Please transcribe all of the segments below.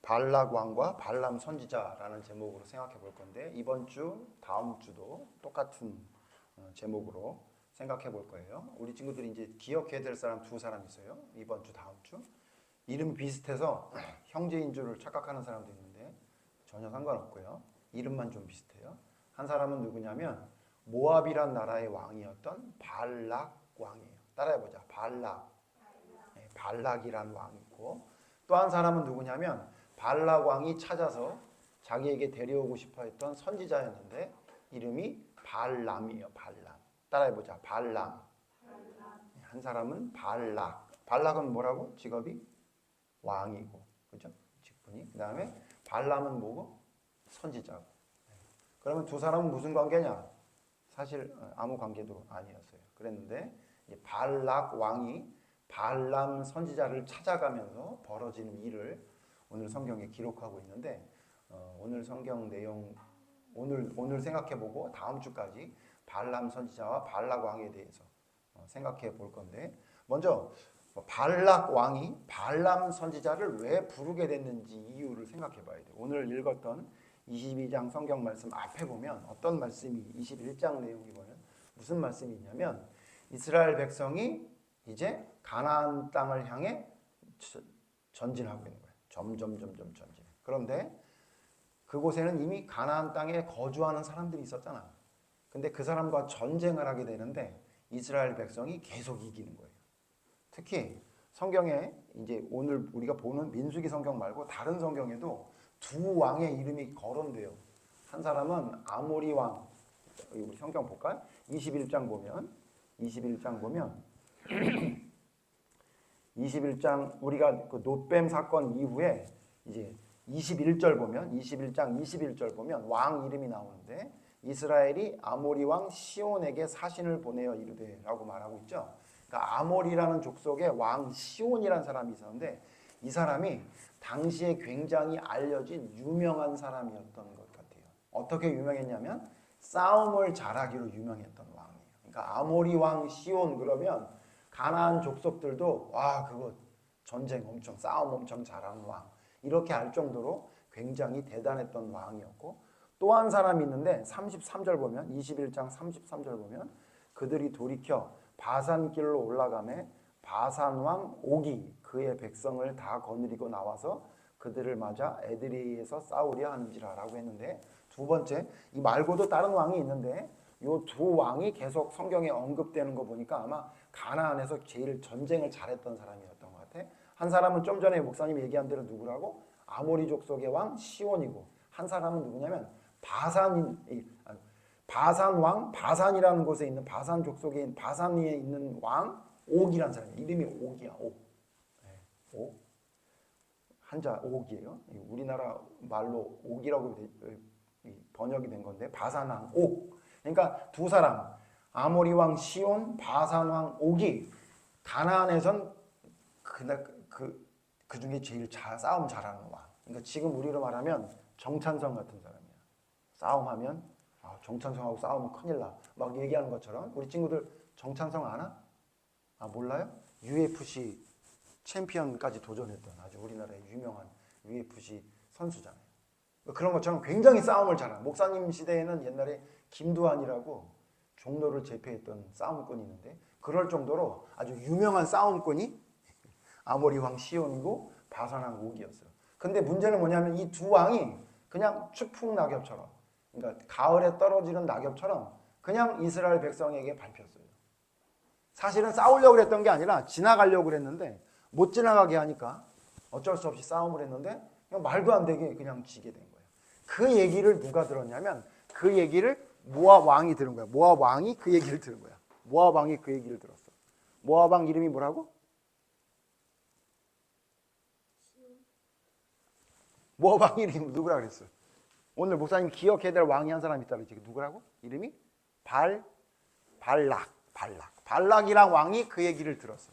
발락 왕과 발람 선지자라는 제목으로 생각해 볼 건데 이번 주, 다음 주도 똑같은 제목으로 생각해 볼 거예요. 우리 친구들이 이제 기억해야 될 사람 두 사람 있어요. 이번 주, 다음 주. 이름이 비슷해서 형제인 줄 착각하는 사람도 있는데 전혀 상관없고요. 이름만 좀 비슷해요. 한 사람은 누구냐면 모압이란 나라의 왕이었던 발락 왕이에요. 따라해보자. 발락. 네, 발락이란 왕이 있고 또 한 사람은 누구냐면 발락 왕이 찾아서 자기에게 데려오고 싶어 했던 선지자였는데 이름이 발람이에요. 발람. 따라해보자. 발람. 한 사람은 발락. 발락은 뭐라고? 직업이 왕이고, 그죠? 직분이. 그 다음에 발람은 뭐고? 선지자고. 그러면 두 사람은 무슨 관계냐? 사실 아무 관계도 아니었어요. 그랬는데 발락 왕이 발람 선지자를 찾아가면서 벌어지는 일을 오늘 성경에 기록하고 있는데 오늘 성경 내용 오늘 생각해보고 다음 주까지 발람 선지자와 발락 왕에 대해서 생각해 볼 건데 먼저 발락 왕이 발람 선지자를 왜 부르게 됐는지 이유를 생각해 봐야 돼요. 오늘 읽었던 22장 성경 말씀 앞에 보면 어떤 말씀이 21장 내용이 보면 무슨 말씀이 있냐면 이스라엘 백성이 이제 가나안 땅을 향해 전진하고 있는 거예요. 점점 전진. 그런데 그곳에는 이미 가나안 땅에 거주하는 사람들이 있었잖아. 근데 그 사람과 전쟁을 하게 되는데 이스라엘 백성이 계속 이기는 거예요. 특히 성경에 이제 오늘 우리가 보는 민수기 성경 말고 다른 성경에도 두 왕의 이름이 거론돼요. 한 사람은 아모리 왕. 우리 성경 볼까요? 21장 보면 21장 우리가 그 놋뱀 사건 이후에 이제 21절 보면 21장 21절 보면 왕 이름이 나오는데 이스라엘이 아모리 왕 시온에게 사신을 보내어 이르되라고 말하고 있죠. 그러니까 아모리라는 족속의 왕 시온이라는 사람이 있었는데 이 사람이 당시에 굉장히 알려진 유명한 사람이었던 것 같아요. 어떻게 유명했냐면 싸움을 잘하기로 유명했던 왕이에요. 그러니까 아모리 왕 시온 그러면 가나안 족속들도 와 그거 전쟁 엄청 싸움 엄청 잘하는 왕 이렇게 할 정도로 굉장히 대단했던 왕이었고 또 한 사람이 있는데 33절 보면 21장 33절 보면 그들이 돌이켜 바산길로 올라가매 바산 왕 옥이 그의 백성을 다 거느리고 나와서 그들을 맞아 에드레이에서 싸우려 하는지라라고 했는데 두 번째 이 말고도 다른 왕이 있는데 이 두 왕이 계속 성경에 언급되는 거 보니까 아마 가나안에서 제일 전쟁을 잘했던 사람이었던 것 같아. 한 사람은 좀 전에 목사님이 얘기한 대로 누구라고? 아모리 족속의 왕 시온이고 한 사람은 누구냐면 바산 왕 바산이라는 곳에 있는 바산 족속에 바산에 있는 왕 옥이라는 사람이에요. 이름이 옥이야. 옥. 네, 옥. 한자 옥이에요. 우리나라 말로 옥이라고 번역이 된 건데 바산 왕 옥. 그러니까 두 사람 아모리 왕 시온, 바산 왕 옥이 가나안에선 그 중에 제일 싸움 잘하는 왕. 그러니까 지금 우리로 말하면 정찬성 같은 사람이야. 싸움하면 정찬성하고 싸우면 큰일 나. 막 얘기하는 것처럼 우리 친구들 정찬성 아나? 몰라요? UFC 챔피언까지 도전했던 아주 우리나라의 유명한 UFC 선수잖아요. 그런 것처럼 굉장히 싸움을 잘하는 목사님 시대에는 옛날에 김두한이라고 종로를 제패했던 싸움꾼이 있는데 그럴 정도로 아주 유명한 싸움꾼이 아모리 왕 시온이고 바산 왕 옥이었어요. 근데 문제는 뭐냐면 이 두 왕이 그냥 추풍 낙엽처럼 그러니까 가을에 떨어지는 낙엽처럼 그냥 이스라엘 백성에게 밟혔어요. 사실은 싸우려고 했던 게 아니라 지나가려고 그랬는데 못 지나가게 하니까 어쩔 수 없이 싸움을 했는데 그냥 말도 안 되게 그냥 지게 된 거예요. 그 얘기를 누가 들었냐면 그 얘기를 모압 왕이 들은 거야. 모압 왕이 그 얘기를 들은 거야. 모압 왕이 그 얘기를 들었어. 모압 왕 이름이 뭐라고? 모압 왕 이름이 누구라 그랬어? 오늘 목사님 기억해야 될 왕이 한 사람 있다 그랬지. 누구라고? 이름이 발락이랑 왕이 그 얘기를 들었어.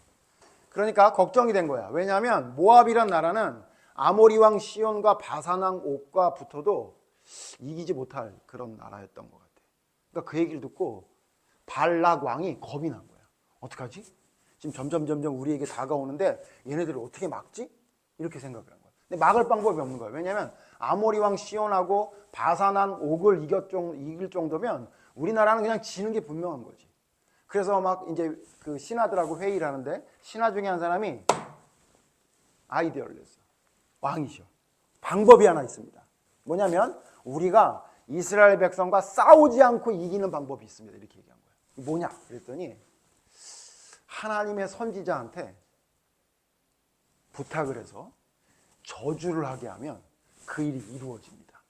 그러니까 걱정이 된 거야. 왜냐하면 모압이란 나라는 아모리 왕 시온과 바산 왕 옥과 붙어도 이기지 못할 그런 나라였던 것 같아. 그러니까 그 얘기를 듣고 발락 왕이 겁이 난 거야. 어떡하지? 지금 점점 우리에게 다가오는데 얘네들을 어떻게 막지? 이렇게 생각을 한 거야. 근데 막을 방법이 없는 거예요. 왜냐하면 아모리 왕 시온하고 바산한 옥을 이길 정도면 우리나라는 그냥 지는 게 분명한 거지. 그래서 막 이제 그 신하들하고 회의를 하는데 신하 중에 한 사람이 아이디어를 냈어. 왕이셔. 방법이 하나 있습니다. 뭐냐면 우리가 이스라엘 백성과 싸우지 않고 이기는 방법이 있습니다. 이렇게 얘기한 거예요. 뭐냐? 그랬더니 하나님의 선지자한테 부탁을 해서 저주를 하게 하면 그 일이 이루어집니다.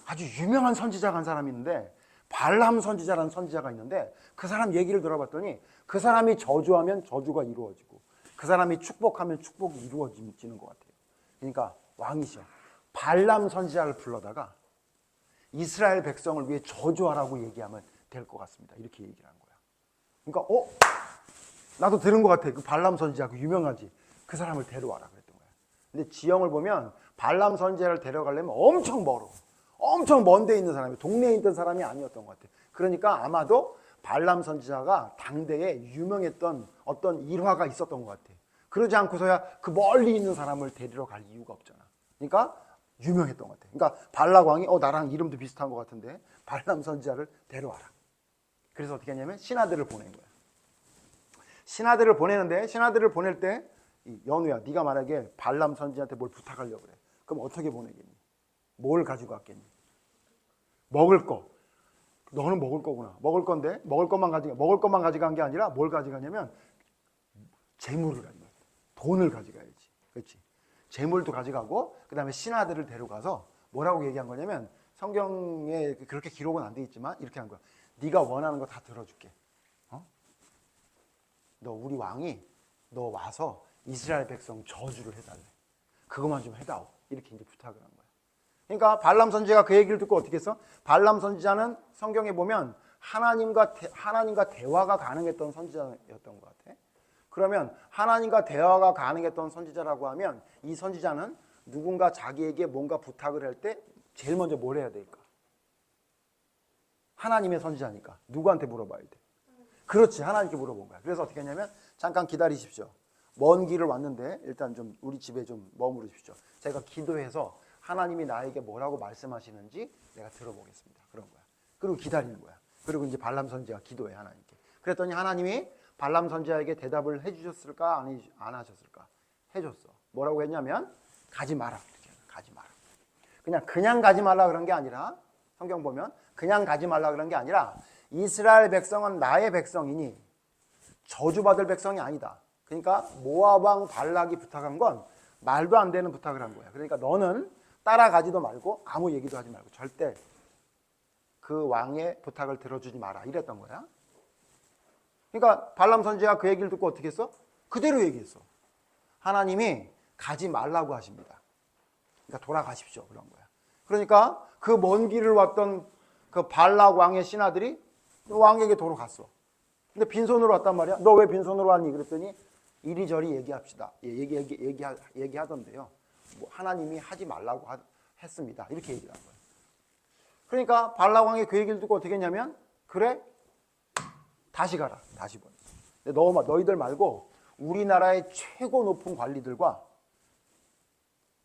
아주 유명한 선지자가 한 사람이 있는데 발람 선지자라는 선지자가 있는데 그 사람 얘기를 들어봤더니 그 사람이 저주하면 저주가 이루어지고 그 사람이 축복하면 축복이 이루어지는 것 같아요. 그러니까 왕이셔. 발람 선지자를 불러다가 이스라엘 백성을 위해 저주하라고 얘기하면 될 것 같습니다. 이렇게 얘기를 한 거야. 그러니까 나도 들은 것 같아. 그 발람 선지자 그 유명하지. 그 사람을 데려와라 그랬던 거야. 근데 지형을 보면 발람 선지자를 데려가려면 엄청 멀어. 엄청 먼 데 있는 사람이 동네에 있던 사람이 아니었던 것 같아. 그러니까 아마도 발람 선지자가 당대에 유명했던 어떤 일화가 있었던 것 같아. 그러지 않고서야 그 멀리 있는 사람을 데리러 갈 이유가 없잖아. 그러니까 유명했던 것 같아. 그러니까 발락 왕이 나랑 이름도 비슷한 것 같은데 발람 선지자를 데려와라. 그래서 어떻게 했냐면 신하들을 보낸 거야. 신하들을 보내는데 신하들을 보낼 때 연우야 네가 만약에 발람 선지자한테 뭘 부탁하려고 그래. 그럼 어떻게 보내겠니? 뭘 가지고 왔겠니? 먹을 거. 너는 먹을 거구나. 먹을 건데 먹을 것만 가져간 게 아니라 뭘 가져가냐면 재물을 가져가. 돈을 가져가야지. 그렇지? 재물도 가져가고 그다음에 신하들을 데려가서 뭐라고 얘기한 거냐면 성경에 그렇게 기록은 안 돼 있지만 이렇게 한 거야. 네가 원하는 거 다 들어줄게. 너 우리 왕이 너 와서 이스라엘 백성 저주를 해달래. 그것만 좀 해다오. 이렇게 이제 부탁을 한 거야. 그러니까 발람 선지자가 그 얘기를 듣고 어떻게 했어? 발람 선지자는 성경에 보면 하나님과 대화가 가능했던 선지자였던 것 같아. 그러면 하나님과 대화가 가능했던 선지자라고 하면 이 선지자는 누군가 자기에게 뭔가 부탁을 할 때 제일 먼저 뭘 해야 될까? 하나님의 선지자니까 누구한테 물어봐야 돼? 그렇지, 하나님께 물어본 거야. 그래서 어떻게 했냐면 잠깐 기다리십시오. 먼 길을 왔는데 일단 좀 우리 집에 좀 머무르십시오. 제가 기도해서 하나님이 나에게 뭐라고 말씀하시는지 내가 들어보겠습니다. 그런 거야. 그리고 기다리는 거야. 그리고 이제 발람 선지자가 기도해 하나님께. 그랬더니 하나님이 발람 선지자에게 대답을 해주셨을까 안 하셨을까? 해줬어. 뭐라고 했냐면 가지 마라. 가지 마라. 그냥 가지 말라 그런 게 아니라 성경 보면 그냥 가지 말라 그런 게 아니라 이스라엘 백성은 나의 백성이니 저주받을 백성이 아니다. 그러니까 모압 왕 발락이 부탁한 건 말도 안 되는 부탁을 한 거야. 그러니까 너는 따라가지도 말고 아무 얘기도 하지 말고 절대 그 왕의 부탁을 들어주지 마라 이랬던 거야. 그러니까 발람 선지자가 그 얘기를 듣고 어떻게 했어? 그대로 얘기했어. 하나님이 가지 말라고 하십니다. 그러니까 돌아가십시오 그런 거야. 그러니까 그 먼 길을 왔던 그 발락 왕의 신하들이 왕에게 돌아갔어. 근데 빈손으로 왔단 말이야. 너 왜 빈손으로 왔니? 그랬더니 이리저리 얘기합시다. 얘기하던데요. 뭐 하나님이 하지 말라고 했습니다. 이렇게 얘기를 한 거예요. 그러니까 발락 왕이 그 얘기를 듣고 어떻게 했냐면 그래 다시 가라. 다시 보내. 너희들 말고 우리나라의 최고 높은 관리들과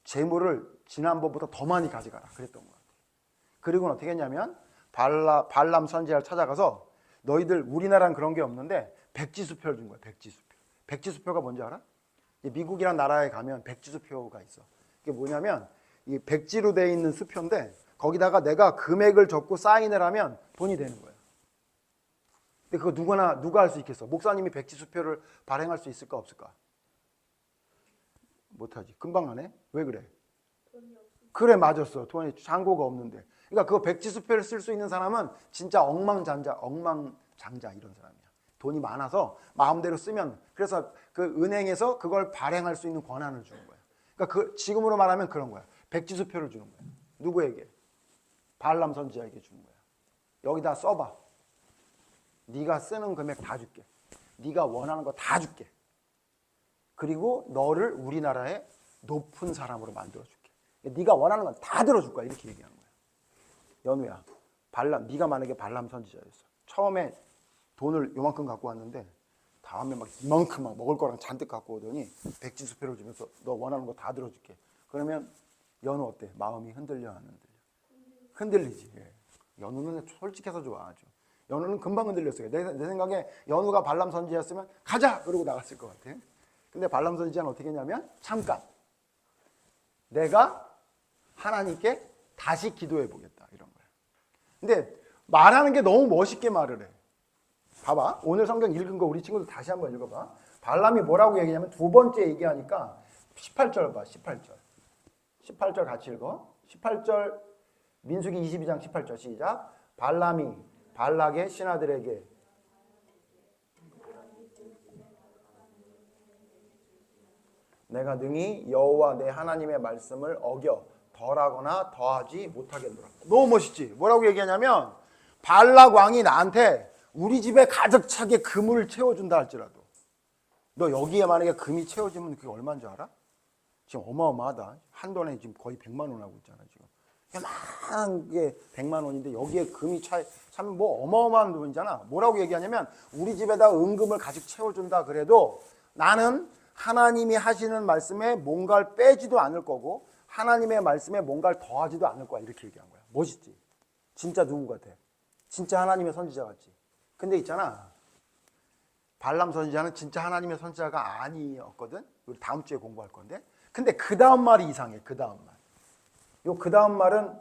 재물을 지난번보다 더 많이 가져가라. 그랬던 것 같아요. 그리고는 어떻게 했냐면 발람 선지자를 찾아가서 너희들 우리나라는 그런 게 없는데 백지수표를 준 거야. 백지수표. 백지수표가 뭔지 알아? 미국이란 나라에 가면 백지수표가 있어. 이게 뭐냐면 이 백지로 돼 있는 수표인데 거기다가 내가 금액을 적고 사인을 하면 돈이 되는 거야. 근데 그거 누가 할 수 있겠어? 목사님이 백지수표를 발행할 수 있을까 없을까? 못하지. 금방 안 해? 왜 그래? 그래 맞았어. 돈이 잔고가 없는데. 그러니까 그거 백지수표를 쓸 수 있는 사람은 진짜 엉망장자 이런 사람이야. 돈이 많아서 마음대로 쓰면 그래서 그 은행에서 그걸 발행할 수 있는 권한을 주는 거야. 그러니까 지금으로 말하면 그런 거야. 백지수표를 주는 거야. 누구에게? 발람 선지자에게 주는 거야. 여기다 써봐. 네가 쓰는 금액 다 줄게. 네가 원하는 거 다 줄게. 그리고 너를 우리나라의 높은 사람으로 만들어줄게. 네가 원하는 건 다 들어줄 거야. 이렇게 얘기하는 거야. 연우야, 네가 만약에 발람 선지자였어. 처음에 돈을 요만큼 갖고 왔는데 다음에 막 이만큼 막 먹을 거랑 잔뜩 갖고 오더니 백지수표를 주면서 너 원하는 거 다 들어줄게. 그러면 연우 어때? 마음이 흔들려 안 흔들려? 흔들리지. 예. 연우는 솔직해서 좋아하죠. 연우는 금방 흔들렸어요. 내 생각에 연우가 발람 선지자였으면 가자! 그러고 나갔을 것 같아. 근데 발람 선지자는 어떻게 했냐면 잠깐 내가 하나님께 다시 기도해 보겠다 이런 거야. 근데 말하는 게 너무 멋있게 말을 해. 봐봐. 오늘 성경 읽은 거 우리 친구들 다시 한번 읽어봐. 발람이 뭐라고 얘기하냐면 두 번째 얘기하니까 18절 봐. 18절. 18절 같이 읽어. 18절 민수기 22장 18절 시작. 발람이 발락의 신하들에게 내가 능히 여호와 내 하나님의 말씀을 어겨 덜하거나 더하지 못하겠노라. 너무 멋있지? 뭐라고 얘기하냐면 발락 왕이 나한테 우리 집에 가득 차게 금을 채워준다 할지라도 너 여기에 만약에 금이 채워지면 그게 얼마인 줄 알아? 지금 어마어마하다. 한 돈에 지금 거의 100만 원 하고 있잖아 지금. 요만한 게 100만 원인데 여기에 금이 참 뭐 어마어마한 돈이잖아. 뭐라고 얘기하냐면 우리 집에다 은금을 가득 채워준다 그래도 나는 하나님이 하시는 말씀에 뭔가를 빼지도 않을 거고 하나님의 말씀에 뭔가를 더하지도 않을 거야. 이렇게 얘기한 거야. 멋있지? 진짜 누구 같아? 진짜 하나님의 선지자 같지? 근데 있잖아. 발람 선지자는 진짜 하나님의 선지자가 아니었거든. 우리 다음 주에 공부할 건데. 근데 그 다음 말이 이상해. 그 다음 말. 그 다음 말은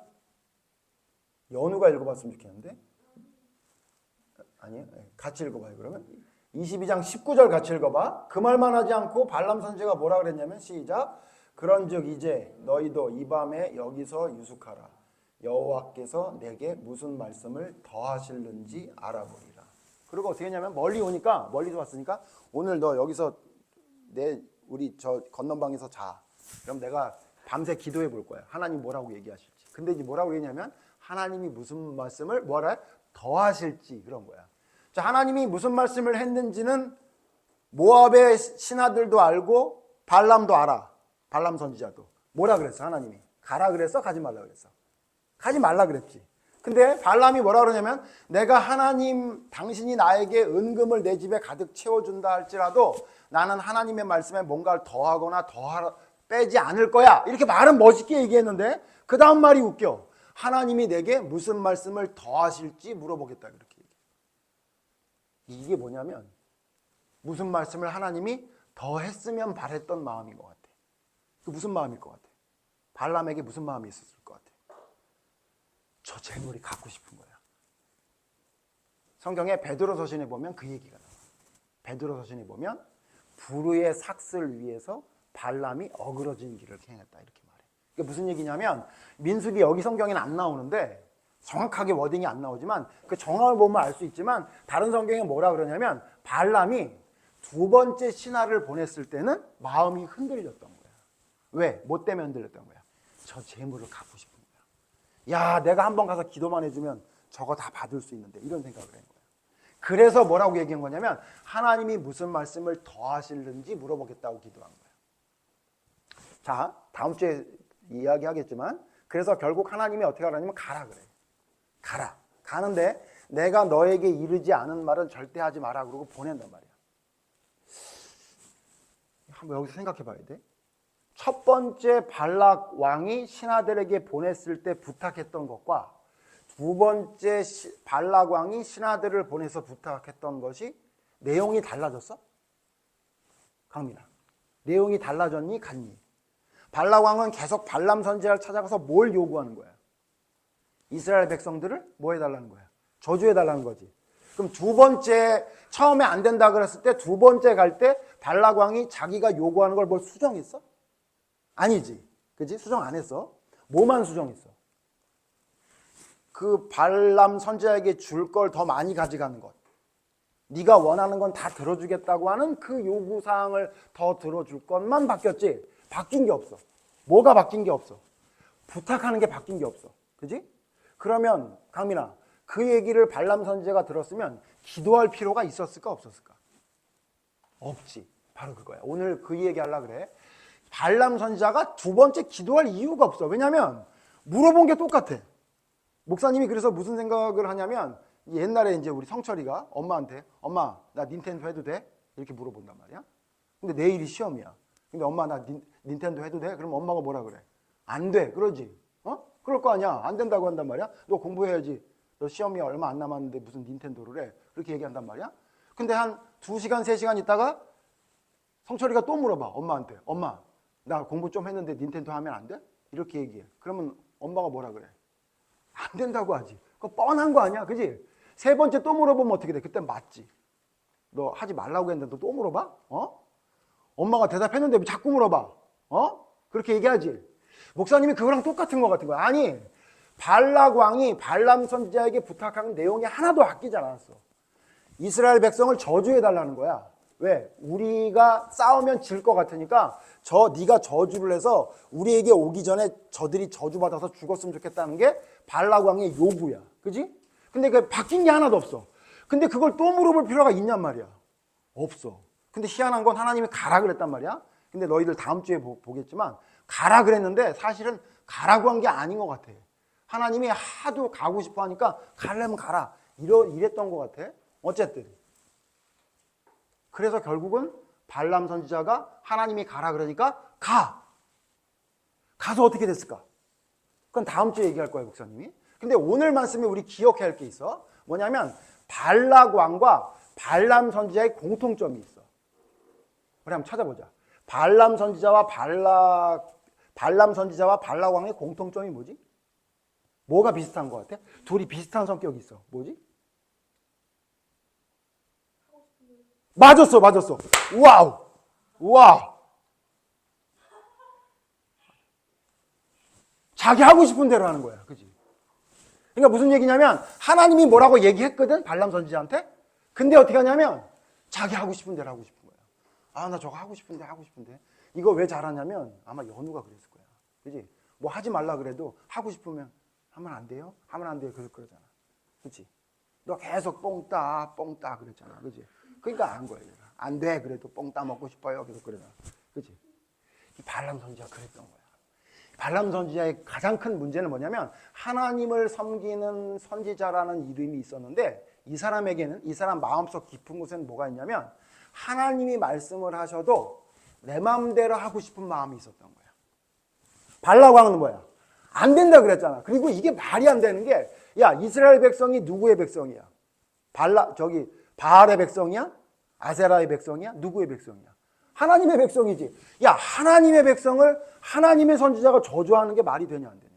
연우가 읽어봤으면 좋겠는데. 아니요. 같이 읽어봐요. 그러면 22장 19절 같이 읽어봐. 그 말만 하지 않고 발람 선지자가 뭐라 그랬냐면 시작. 그런즉 이제 너희도 이 밤에 여기서 유숙하라. 여호와께서 내게 무슨 말씀을 더하실는지 알아보리라. 그리고 어떻게 했냐면 멀리서 왔으니까 오늘 너 여기서 우리 저 건넌방에서 자. 그럼 내가 밤새 기도해 볼 거야. 하나님 뭐라고 얘기하실지. 근데 이제 뭐라고 얘기하냐면 하나님이 무슨 말씀을 더하실지 그런 거야. 자, 하나님이 무슨 말씀을 했는지는 모압의 신하들도 알고 발람도 알아. 발람 선지자도. 뭐라 그랬어? 하나님이. 가라 그랬어? 가지 말라 그랬어? 가지 말라 그랬지. 근데 발람이 뭐라 그러냐면 내가 하나님 당신이 나에게 은금을 내 집에 가득 채워준다 할지라도 나는 하나님의 말씀에 뭔가를 더하거나 빼지 않을 거야. 이렇게 말은 멋있게 얘기했는데 그 다음 말이 웃겨. 하나님이 내게 무슨 말씀을 더하실지 물어보겠다. 그렇게 얘기해. 이게 뭐냐면 무슨 말씀을 하나님이 더 했으면 바랬던 마음인 것 같아. 그 무슨 마음일 것 같아? 발람에게 무슨 마음이 있었을 것 같아? 저 재물이 갖고 싶은 거야. 성경에 베드로서신에 보면 그 얘기가 나와. 베드로서신에 보면 불의의 삭슬 위해서 발람이 어그러진 길을 행했다 이렇게 말해. 이게 무슨 얘기냐면 민수기 여기 성경에는 안 나오는데 정확하게 워딩이 안 나오지만 그 정황을 보면 알 수 있지만 다른 성경에 뭐라 그러냐면 발람이 두 번째 신하를 보냈을 때는 마음이 흔들렸던 거야. 왜? 뭐 때문에 흔들렸던 거야? 저 재물을 갖고 싶은 거야. 야, 내가 한번 가서 기도만 해주면 저거 다 받을 수 있는데 이런 생각을 한 거야. 그래서 뭐라고 얘기한 거냐면 하나님이 무슨 말씀을 더하실는지 물어보겠다고 기도한 거야. 자, 다음 주에 이야기하겠지만 그래서 결국 하나님이 어떻게 하라냐면 가라 그래. 가라. 가는데 내가 너에게 이르지 않은 말은 절대 하지 마라 그러고 보낸단 말이야. 한번 여기서 생각해 봐야 돼. 첫 번째 발락 왕이 신하들에게 보냈을 때 부탁했던 것과 두 번째 발락 왕이 신하들을 보내서 부탁했던 것이 내용이 달라졌어? 강민아. 내용이 달라졌니? 같니? 발락 왕은 계속 발람 선지자를 찾아가서 뭘 요구하는 거야? 이스라엘 백성들을 뭐 해달라는 거야? 저주해달라는 거지. 그럼 두 번째 처음에 안 된다 그랬을 때 두 번째 갈 때 발락 왕이 자기가 요구하는 걸 뭘 수정했어? 아니지. 그치? 수정 안 했어. 뭐만 수정했어? 그 발람 선지자에게 줄 걸 더 많이 가져가는 것. 네가 원하는 건 다 들어주겠다고 하는 그 요구사항을 더 들어줄 것만 바뀌었지. 바뀐 게 없어. 뭐가 바뀐 게 없어? 부탁하는 게 바뀐 게 없어. 그치? 그러면 강민아, 그 얘기를 발람 선지자가 들었으면 기도할 필요가 있었을까 없었을까? 없지. 바로 그거야. 오늘 그 얘기 하려고 그래. 발람 선지자가 두 번째 기도할 이유가 없어. 왜냐면 물어본 게 똑같아. 목사님이 그래서 무슨 생각을 하냐면 옛날에 이제 우리 성철이가 엄마한테 엄마 나 닌텐도 해도 돼? 이렇게 물어본단 말이야. 근데 내일이 시험이야. 근데 엄마 나 닌텐도 해도 돼? 그럼 엄마가 뭐라 그래? 안 돼. 그러지. 그럴 거 아니야. 안 된다고 한단 말이야. 너 공부해야지. 너 시험이 얼마 안 남았는데 무슨 닌텐도를 해. 그렇게 얘기한단 말이야. 근데 한 2시간, 3시간 있다가 성철이가 또 물어봐. 엄마한테. 엄마, 나 공부 좀 했는데 닌텐도 하면 안 돼? 이렇게 얘기해. 그러면 엄마가 뭐라 그래? 안 된다고 하지. 그거 뻔한 거 아니야. 그지? 3번째 또 물어보면 어떻게 돼? 그땐 맞지. 너 하지 말라고 했는데 너 또 물어봐? 엄마가 대답했는데 왜 자꾸 물어봐? 그렇게 얘기하지. 목사님이 그거랑 똑같은 거 같은 거야. 아니, 발락 왕이 발람 선지자에게 부탁한 내용이 하나도 바뀌지 않았어. 이스라엘 백성을 저주해달라는 거야. 왜? 우리가 싸우면 질 것 같으니까 네가 저주를 해서 우리에게 오기 전에 저들이 저주받아서 죽었으면 좋겠다는 게 발락 왕의 요구야. 그지? 근데 그 바뀐 게 하나도 없어. 근데 그걸 또 물어볼 필요가 있냔 말이야. 없어. 근데 희한한 건 하나님이 가라 그랬단 말이야. 근데 너희들 다음 주에 보겠지만 가라 그랬는데 사실은 가라고 한 게 아닌 것 같아. 하나님이 하도 가고 싶어 하니까 가려면 가라. 이랬던 것 같아. 어쨌든. 그래서 결국은 발람 선지자가 하나님이 가라 그러니까 가. 가서 어떻게 됐을까? 그건 다음 주에 얘기할 거예요, 목사님이. 근데 오늘 말씀에 우리 기억해야 할 게 있어. 뭐냐면 발락 왕과 발람 선지자의 공통점이 있어. 우리 한번 찾아보자. 발람 선지자와 발람 선지자와 발락 왕의 공통점이 뭐지? 뭐가 비슷한 것 같아? 둘이 비슷한 성격이 있어. 뭐지? 맞았어. 와우. 자기 하고 싶은 대로 하는 거야. 그지? 그러니까 무슨 얘기냐면 하나님이 뭐라고 얘기했거든? 발람 선지자한테. 근데 어떻게 하냐면 자기 하고 싶은 대로 하고 싶은 거야. 아, 나 저거 하고 싶은데. 이거 왜 잘하냐면 아마 연우가 그랬을 거야. 그지? 뭐 하지 말라 그래도 하고 싶으면 하면 안 돼요? 그러잖아. 그치? 너 계속 뽕따 그랬잖아. 그치? 그러니까 안 거야. 안 돼. 그래도 뽕따 먹고 싶어요. 계속 그러잖아. 그치? 이 발람 선지자가 그랬던 거야. 발람 선지자의 가장 큰 문제는 뭐냐면 하나님을 섬기는 선지자라는 이름이 있었는데 이 사람에게는, 이 사람 마음속 깊은 곳에는 뭐가 있냐면 하나님이 말씀을 하셔도 내 마음대로 하고 싶은 마음이 있었던 거야. 발락 왕은 뭐야? 안 된다 그랬잖아. 그리고 이게 말이 안 되는 게, 야, 이스라엘 백성이 누구의 백성이야? 바알의 백성이야? 아세라의 백성이야? 누구의 백성이야? 하나님의 백성이지. 야, 하나님의 백성을 하나님의 선지자가 저주하는 게 말이 되냐 안 되냐?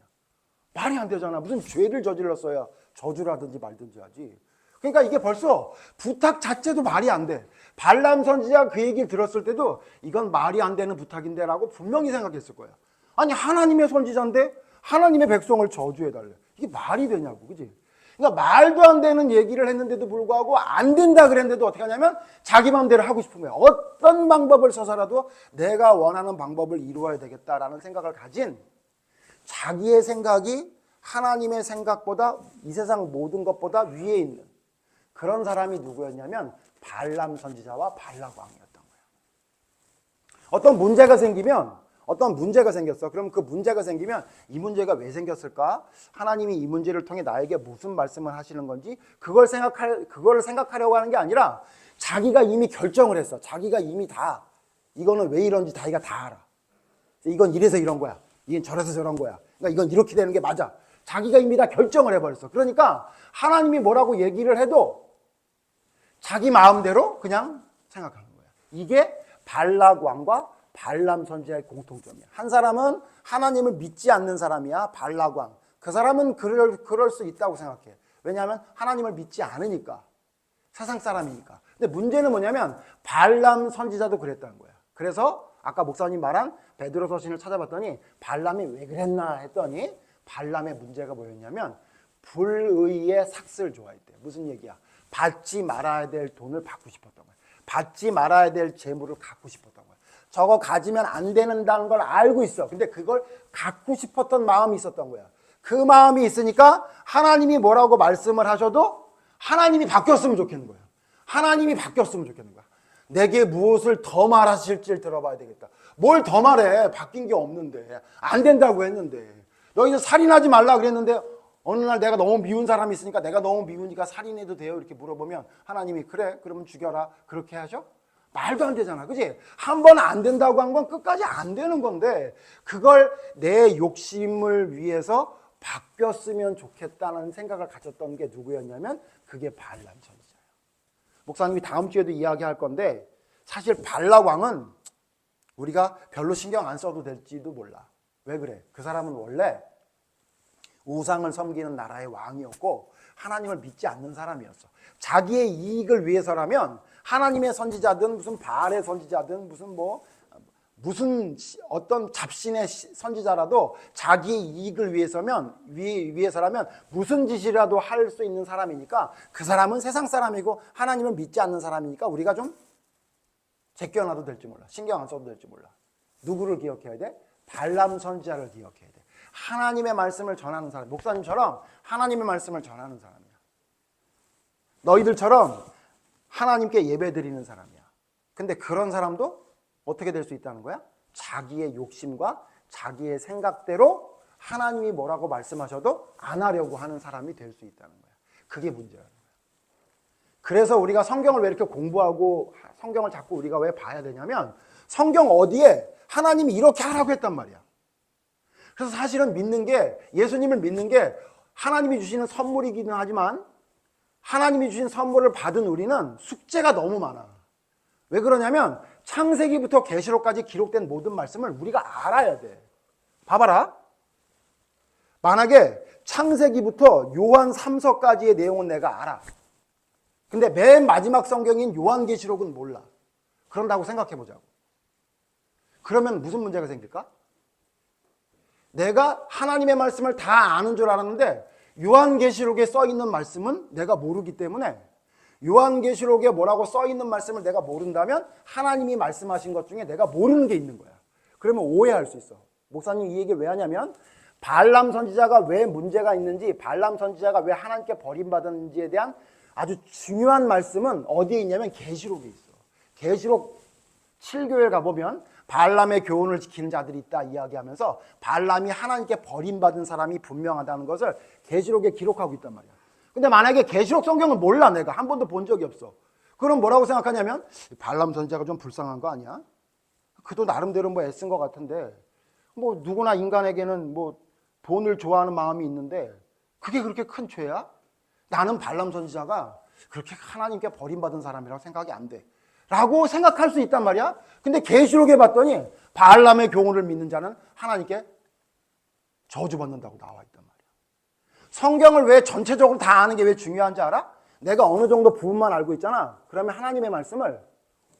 말이 안 되잖아. 무슨 죄를 저질렀어야 저주라든지 말든지 하지. 그러니까 이게 벌써 부탁 자체도 말이 안 돼. 발람 선지자가 그 얘기를 들었을 때도 이건 말이 안 되는 부탁인데 라고 분명히 생각했을 거야. 아니, 하나님의 선지자인데 하나님의 백성을 저주해달래. 이게 말이 되냐고. 그지? 그러니까 말도 안 되는 얘기를 했는데도 불구하고 안 된다 그랬는데도 어떻게 하냐면 자기 마음대로 하고 싶은 거야. 어떤 방법을 써서라도 내가 원하는 방법을 이루어야 되겠다라는 생각을 가진, 자기의 생각이 하나님의 생각보다 이 세상 모든 것보다 위에 있는 그런 사람이 누구였냐면 발람 선지자와 발락 왕이었던 거야. 어떤 문제가 생겼어. 그럼 그 문제가 생기면 이 문제가 왜 생겼을까? 하나님이 이 문제를 통해 나에게 무슨 말씀을 하시는 건지 그걸 생각하려고 하는 게 아니라 자기가 이미 결정을 했어. 자기가 이미 다 이거는 왜 이런지 자기가 다 알아. 이건 이래서 이런 거야. 이건 저래서 저런 거야. 그러니까 이건 이렇게 되는 게 맞아. 자기가 이미 다 결정을 해버렸어. 그러니까 하나님이 뭐라고 얘기를 해도 자기 마음대로 그냥 생각하는 거야. 이게 발락 왕과 발람 선지자의 공통점이야. 한 사람은 하나님을 믿지 않는 사람이야. 발락 왕. 그 사람은 그럴 수 있다고 생각해. 왜냐하면 하나님을 믿지 않으니까. 세상 사람이니까. 근데 문제는 뭐냐면 발람 선지자도 그랬다는 거야. 그래서 아까 목사님 말한 베드로 서신을 찾아봤더니 발람이 왜 그랬나 했더니 발람의 문제가 뭐였냐면 불의의 삭스를 좋아했대. 무슨 얘기야? 받지 말아야 될 돈을 받고 싶었던 거야. 받지 말아야 될 재물을 갖고 싶었던 거야. 저거 가지면 안 된다는 걸 알고 있어. 근데 그걸 갖고 싶었던 마음이 있었던 거야. 그 마음이 있으니까 하나님이 뭐라고 말씀을 하셔도 하나님이 바뀌었으면 좋겠는 거야. 하나님이 바뀌었으면 좋겠는 거야. 내게 무엇을 더 말하실지를 들어봐야 되겠다. 뭘 더 말해? 바뀐 게 없는데. 안 된다고 했는데. 너희는 살인하지 말라 그랬는데 어느 날 내가 너무 미운 사람이 있으니까 내가 너무 미우니까 살인해도 돼요? 이렇게 물어보면 하나님이 그래? 그러면 죽여라. 그렇게 하죠? 말도 안 되잖아. 그치? 한 번 안 된다고 한 건 끝까지 안 되는 건데 그걸 내 욕심을 위해서 바뀌었으면 좋겠다는 생각을 가졌던 게 누구였냐면 그게 발람 선지자예요. 목사님이 다음 주에도 이야기할 건데 사실 발락 왕은 우리가 별로 신경 안 써도 될지도 몰라. 왜 그래? 그 사람은 원래 우상을 섬기는 나라의 왕이었고 하나님을 믿지 않는 사람이었어. 자기의 이익을 위해서라면 하나님의 선지자든 무슨 바알의 선지자든 무슨 어떤 잡신의 선지자라도 자기의 이익을 위해서라면 무슨 짓이라도 할 수 있는 사람이니까 그 사람은 세상 사람이고 하나님을 믿지 않는 사람이니까 우리가 좀 제껴놔도 될지 몰라. 신경 안 써도 될지 몰라. 누구를 기억해야 돼? 발람 선지자를 기억해야 돼. 하나님의 말씀을 전하는 사람. 목사님처럼 하나님의 말씀을 전하는 사람이야. 너희들처럼 하나님께 예배드리는 사람이야. 근데 그런 사람도 어떻게 될 수 있다는 거야? 자기의 욕심과 자기의 생각대로 하나님이 뭐라고 말씀하셔도 안 하려고 하는 사람이 될 수 있다는 거야. 그게 문제라는 거야. 그래서 우리가 성경을 왜 이렇게 공부하고 성경을 자꾸 우리가 왜 봐야 되냐면 성경 어디에 하나님이 이렇게 하라고 했단 말이야. 그래서 사실은 믿는 게, 예수님을 믿는 게 하나님이 주시는 선물이기는 하지만 하나님이 주신 선물을 받은 우리는 숙제가 너무 많아. 왜 그러냐면 창세기부터 계시록까지 기록된 모든 말씀을 우리가 알아야 돼. 봐봐라. 만약에 창세기부터 요한 3서까지의 내용은 내가 알아. 근데 맨 마지막 성경인 요한계시록은 몰라. 그런다고 생각해 보자고. 그러면 무슨 문제가 생길까? 내가 하나님의 말씀을 다 아는 줄 알았는데 요한계시록에 써 있는 말씀은 내가 모르기 때문에 요한계시록에 뭐라고 써 있는 말씀을 내가 모른다면 하나님이 말씀하신 것 중에 내가 모르는 게 있는 거야. 그러면 오해할 수 있어. 목사님 이 얘기를 왜 하냐면 발람 선지자가 왜 문제가 있는지, 발람 선지자가 왜 하나님께 버림받았는지에 대한 아주 중요한 말씀은 어디에 있냐면 계시록에 있어. 계시록 7교회 가보면 발람의 교훈을 지키는 자들이 있다 이야기하면서 발람이 하나님께 버림받은 사람이 분명하다는 것을 계시록에 기록하고 있단 말이야. 근데 만약에 계시록 성경을 몰라, 내가 한 번도 본 적이 없어. 그럼 뭐라고 생각하냐면 발람 선지자가 좀 불쌍한 거 아니야? 그도 나름대로 애쓴 것 같은데 누구나 인간에게는 돈을 좋아하는 마음이 있는데 그게 그렇게 큰 죄야? 나는 발람 선지자가 그렇게 하나님께 버림받은 사람이라고 생각이 안 돼 라고 생각할 수 있단 말이야. 근데 계시록에 봤더니 발람의 교훈을 믿는 자는 하나님께 저주받는다고 나와 있단 말이야. 성경을 왜 전체적으로 다 아는 게 왜 중요한지 알아? 내가 어느 정도 부분만 알고 있잖아. 그러면 하나님의 말씀을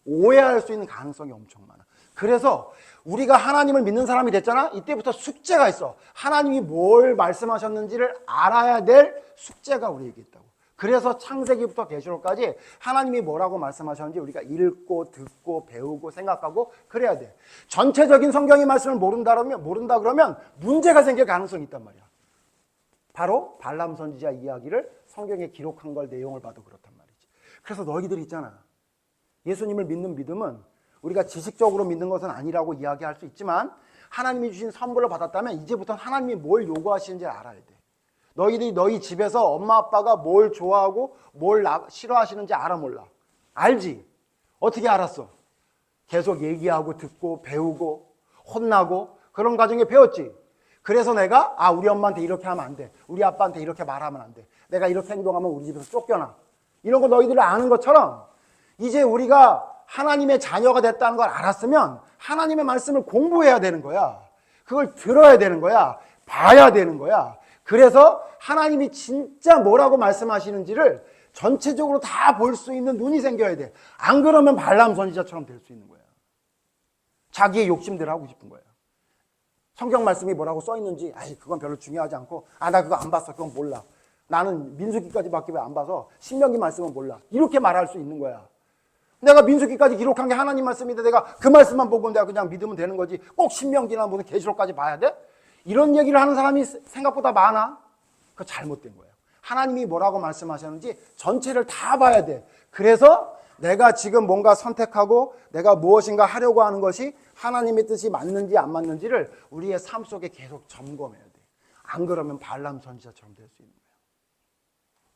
오해할 수 있는 가능성이 엄청 많아. 그래서 우리가 하나님을 믿는 사람이 됐잖아. 이때부터 숙제가 있어. 하나님이 뭘 말씀하셨는지를 알아야 될 숙제가 우리에게 있다고. 그래서 창세기부터 계시록까지 하나님이 뭐라고 말씀하셨는지 우리가 읽고 듣고 배우고 생각하고 그래야 돼. 전체적인 성경의 말씀을 모른다 그러면 문제가 생길 가능성이 있단 말이야. 바로 발람 선지자 이야기를 성경에 기록한 걸 내용을 봐도 그렇단 말이지. 그래서 너희들 있잖아. 예수님을 믿는 믿음은 우리가 지식적으로 믿는 것은 아니라고 이야기할 수 있지만 하나님이 주신 선물을 받았다면 이제부터 하나님이 뭘 요구하시는지 알아야 돼. 너희들이 너희 집에서 엄마 아빠가 뭘 좋아하고 뭘 싫어하시는지 알아 몰라? 알지? 어떻게 알았어? 계속 얘기하고 듣고 배우고 혼나고 그런 과정에 배웠지. 그래서 내가 우리 엄마한테 이렇게 하면 안 돼. 우리 아빠한테 이렇게 말하면 안 돼. 내가 이렇게 행동하면 우리 집에서 쫓겨나. 이런 거 너희들이 아는 것처럼 이제 우리가 하나님의 자녀가 됐다는 걸 알았으면 하나님의 말씀을 공부해야 되는 거야. 그걸 들어야 되는 거야. 봐야 되는 거야. 그래서 하나님이 진짜 뭐라고 말씀하시는지를 전체적으로 다 볼 수 있는 눈이 생겨야 돼. 안 그러면 발람 선지자처럼 될 수 있는 거야. 자기의 욕심대로 하고 싶은 거야. 성경 말씀이 뭐라고 써 있는지 그건 별로 중요하지 않고 나 그거 안 봤어. 그건 몰라. 나는 민수기까지밖에 안 봐서 신명기 말씀은 몰라. 이렇게 말할 수 있는 거야. 내가 민수기까지 기록한 게 하나님 말씀인데 내가 그 말씀만 보고 내가 그냥 믿으면 되는 거지. 꼭 신명기나 무슨 계시록까지 봐야 돼? 이런 얘기를 하는 사람이 생각보다 많아. 그거 잘못된 거예요. 하나님이 뭐라고 말씀하셨는지 전체를 다 봐야 돼. 그래서 내가 지금 뭔가 선택하고 내가 무엇인가 하려고 하는 것이 하나님의 뜻이 맞는지 안 맞는지를 우리의 삶 속에 계속 점검해야 돼. 안 그러면 발람 선지자처럼 될 수 있는 거야.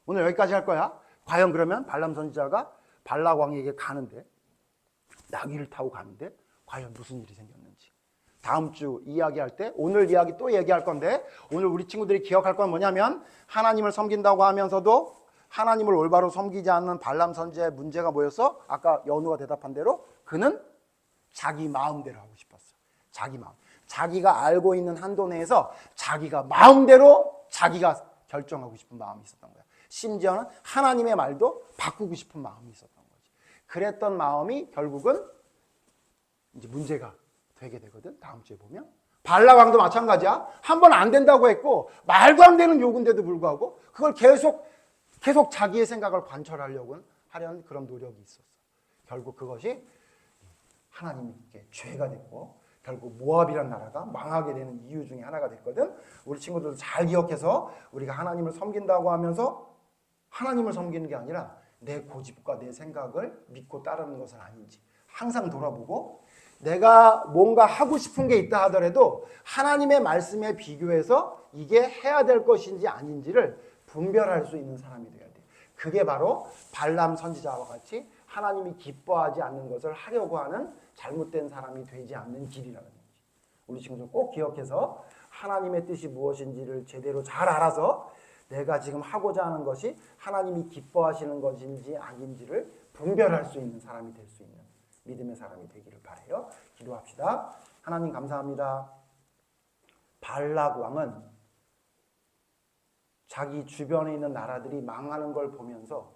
오늘 여기까지 할 거야. 과연 그러면 발람 선지자가 발락 왕에게 가는데 나귀를 타고 가는데 과연 무슨 일이 생겼는지. 다음 주 이야기할 때 오늘 이야기 또 얘기할 건데, 오늘 우리 친구들이 기억할 건 뭐냐면, 하나님을 섬긴다고 하면서도 하나님을 올바로 섬기지 않는 발람 선지자의 문제가 뭐였어? 아까 연우가 대답한 대로 그는 자기 마음대로 하고 싶었어. 자기 마음. 자기가 알고 있는 한도 내에서 자기가 마음대로 자기가 결정하고 싶은 마음이 있었던 거야. 심지어는 하나님의 말도 바꾸고 싶은 마음이 있었던 거지. 그랬던 마음이 결국은 이제 문제가 되게 되거든. 다음 주에 보면 발람 왕도 마찬가지야. 한 번 안 된다고 했고 말도 안 되는 요구인데도 불구하고 그걸 계속 자기의 생각을 관철하려고 하려는 그런 노력이 있었어. 결국 그것이 하나님께 죄가 됐고 결국 모압이라는 나라가 망하게 되는 이유 중에 하나가 됐거든. 우리 친구들도 잘 기억해서 우리가 하나님을 섬긴다고 하면서 하나님을 섬기는 게 아니라 내 고집과 내 생각을 믿고 따르는 것은 아닌지 항상 돌아보고, 내가 뭔가 하고 싶은 게 있다 하더라도 하나님의 말씀에 비교해서 이게 해야 될 것인지 아닌지를 분별할 수 있는 사람이 돼야 돼. 그게 바로 발람 선지자와 같이 하나님이 기뻐하지 않는 것을 하려고 하는 잘못된 사람이 되지 않는 길이라는 거지. 우리 친구들 꼭 기억해서 하나님의 뜻이 무엇인지를 제대로 잘 알아서 내가 지금 하고자 하는 것이 하나님이 기뻐하시는 것인지 아닌지를 분별할 수 있는 사람이 될 수 있는 믿음의 사람이 되기를 바라요. 기도합시다. 하나님 감사합니다. 발락 왕은 자기 주변에 있는 나라들이 망하는 걸 보면서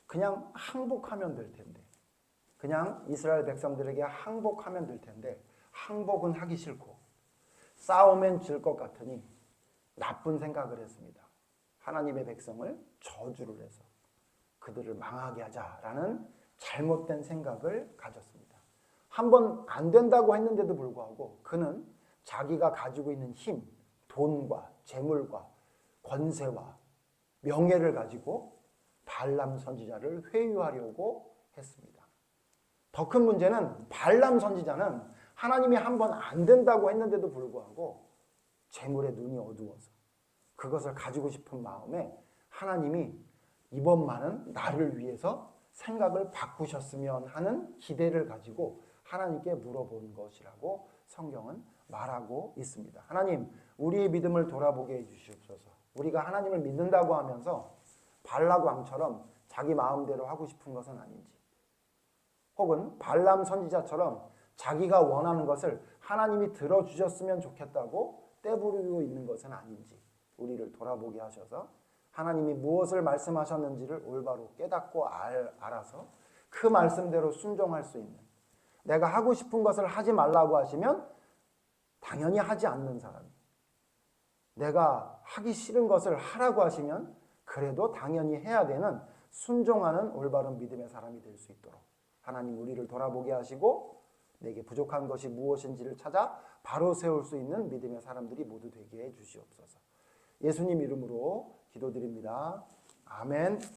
그냥 항복하면 될 텐데, 그냥 이스라엘 백성들에게 항복하면 될 텐데 항복은 하기 싫고 싸우면 질 것 같으니 나쁜 생각을 했습니다. 하나님의 백성을 저주를 해서 그들을 망하게 하자라는 잘못된 생각을 가졌습니다. 한번 안 된다고 했는데도 불구하고 그는 자기가 가지고 있는 힘, 돈과 재물과 권세와 명예를 가지고 발람 선지자를 회유하려고 했습니다. 더 큰 문제는 발람 선지자는 하나님이 한번 안 된다고 했는데도 불구하고 재물에 눈이 어두워서 그것을 가지고 싶은 마음에 하나님이 이번만은 나를 위해서 생각을 바꾸셨으면 하는 기대를 가지고 하나님께 물어본 것이라고 성경은 말하고 있습니다. 하나님, 우리의 믿음을 돌아보게 해주시옵소서. 우리가 하나님을 믿는다고 하면서 발락 왕처럼 자기 마음대로 하고 싶은 것은 아닌지, 혹은 발람 선지자처럼 자기가 원하는 것을 하나님이 들어주셨으면 좋겠다고 떼부리고 있는 것은 아닌지 우리를 돌아보게 하셔서 하나님이 무엇을 말씀하셨는지를 올바로 깨닫고 알아서 그 말씀대로 순종할 수 있는, 내가 하고 싶은 것을 하지 말라고 하시면 당연히 하지 않는 사람, 내가 하기 싫은 것을 하라고 하시면 그래도 당연히 해야 되는 순종하는 올바른 믿음의 사람이 될 수 있도록 하나님 우리를 돌아보게 하시고 내게 부족한 것이 무엇인지를 찾아 바로 세울 수 있는 믿음의 사람들이 모두 되게 해 주시옵소서. 예수님 이름으로 기도드립니다. 아멘.